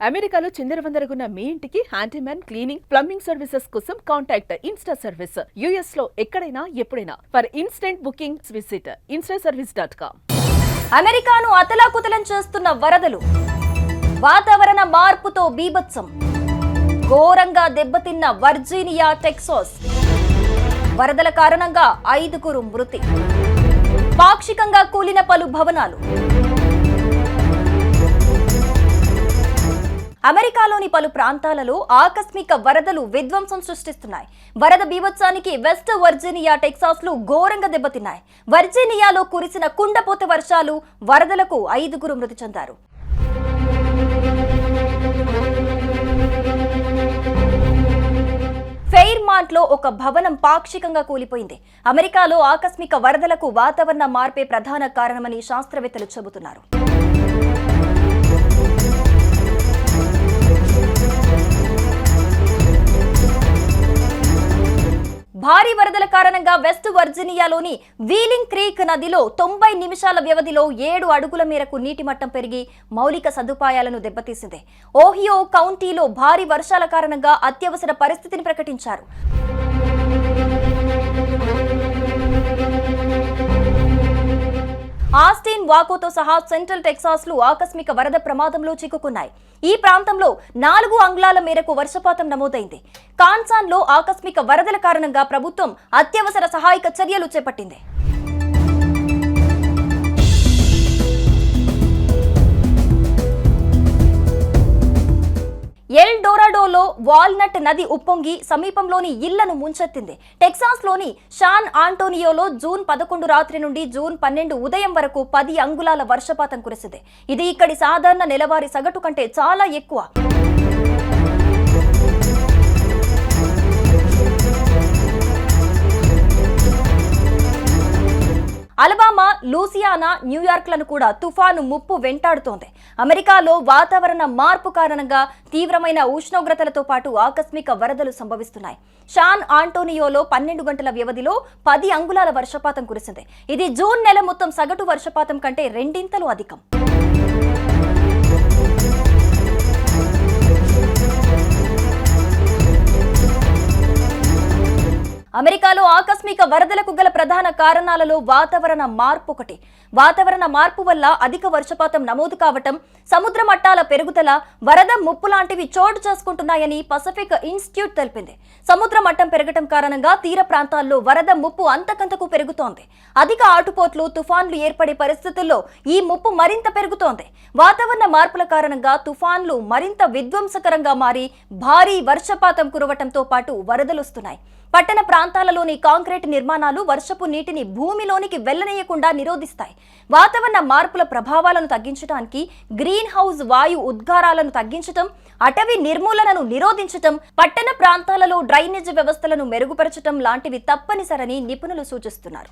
అమెరికాలో చిందరవందరగున్న మీ ఇంటికి handyman cleaning plumbing services కోసం కాంటాక్ట్ ఇన్స్టా సర్వీస్. యుఎస్ లో ఎక్కడైనా ఎప్పుడైనా for instant booking visit instaservice.com. అమెరికాను అతలాకుతలం చేస్తున్న వరదలు, వాతావరణ మార్పుతో బీభత్సం, ఘోరంగా దెబ్బతిన్న వర్జీనియా, టెక్సాస్. వరదల కారణంగా 5 మృతి, పాక్షికంగా కూలిన పలు భవనాలు. అమెరికాలోని పలు ప్రాంతాలలో ఆకస్మిక వరదలు విధ్వంసం సృష్టిస్తున్నాయి. వరద బీభత్సానికి వెస్ట్ వర్జీనియా, టెక్సాస్లు ఘోరంగా దెబ్బతిన్నాయి. వర్జీనియాలో కురిసిన కుండపోత వర్షాలు వరదలకు 5 మృతి చెందారు. ఫెయిర్మాంట్ లో ఒక భవనం పాక్షికంగా కూలిపోయింది. అమెరికాలో ఆకస్మిక వరదలకు వాతావరణ మార్పే ప్రధాన కారణమని శాస్త్రవేత్తలు చెబుతున్నారు. భారీ వరదల కారణంగా వెస్ట్ వర్జీనియాలోని వీలింగ్ క్రీక్ నదిలో 90 నిమిషాల వ్యవధిలో 7 అడుగుల మేరకు నీటి మట్టం పెరిగి మౌలిక సదుపాయాలను దెబ్బతీసింది. ఓహియో కౌంటీలో భారీ వర్షాల కారణంగా అత్యవసర పరిస్థితిని ప్రకటించారు. ఆస్టిన్, వాకోతో సహా సెంట్రల్ టెక్సాస్లు ఆకస్మిక వరద ప్రమాదంలో చిక్కుకున్నాయి. ఈ ప్రాంతంలో 4 అంగుళాల మేరకు వర్షపాతం నమోదైంది. కాన్సాన్లో ఆకస్మిక వరదల కారణంగా ప్రభుత్వం అత్యవసర సహాయక చర్యలు చేపట్టింది. ఎల్ డోరాడోలో వాల్నట్ నది ఉప్పొంగి సమీపంలోని ఇళ్లను ముంచెత్తింది. టెక్సాస్లోని శాన్ ఆంటోనియోలో జూన్ 11 రాత్రి నుండి జూన్ 12 ఉదయం వరకు 10 అంగుళాల వర్షపాతం కురిసింది. ఇది ఇక్కడి సాధారణ నెలవారీ సగటు కంటే చాలా ఎక్కువ. అలబామా, లూసియానా, న్యూయార్క్లను కూడా తుఫాను ముప్పు వెంటాడుతోంది. అమెరికాలో వాతావరణ మార్పు కారణంగా తీవ్రమైన ఉష్ణోగ్రతలతో పాటు ఆకస్మిక వరదలు సంభవిస్తున్నాయి. శాన్ ఆంటోనియోలో 12 గంటల వ్యవధిలో 10 అంగుళాల వర్షపాతం కురిసింది. ఇది జూన్ నెల మొత్తం సగటు వర్షపాతం కంటే 2 అధికం. అమెరికాలో ఆకస్మిక వరదలకు గల ప్రధాన కారణాలలో వాతావరణ మార్పు ఒకటి. వాతావరణ మార్పు వల్ల అధిక వర్షపాతం నమోదు కావటం, సముద్ర మట్టాల పెరుగుదల, వరద ముప్పు లాంటివి చోటు చేసుకుంటున్నాయని పసిఫిక్ ఇన్స్టిట్యూట్ తెలిపింది. సముద్ర మట్టం పెరగటం కారణంగా తీర ప్రాంతాల్లో వరద ముప్పు అంతకంతకు పెరుగుతోంది. అధిక ఆటుపోట్లు, తుఫాన్లు ఏర్పడే పరిస్థితుల్లో ఈ ముప్పు మరింత పెరుగుతోంది. వాతావరణ మార్పుల కారణంగా తుఫాన్లు మరింత విధ్వంసకరంగా మారి భారీ వర్షపాతం కురవటంతో పాటు వరదలొస్తున్నాయి. పట్టణ ప్రాంతాలలోని కాంక్రీట్ నిర్మాణాలు వర్షపు నీటిని భూమిలోనికి వెళ్లనీయకుండా నిరోధిస్తాయి. వాతావరణ మార్పుల ప్రభావాలను తగ్గించడానికి గ్రీన్ హౌస్ వాయు ఉద్గారాలను తగ్గించటం, అటవీ నిర్మూలనను నిరోధించటం, పట్టణ ప్రాంతాలలో డ్రైనేజ్ వ్యవస్థలను మెరుగుపరచటం లాంటివి తప్పనిసరని నిపుణులు సూచిస్తున్నారు.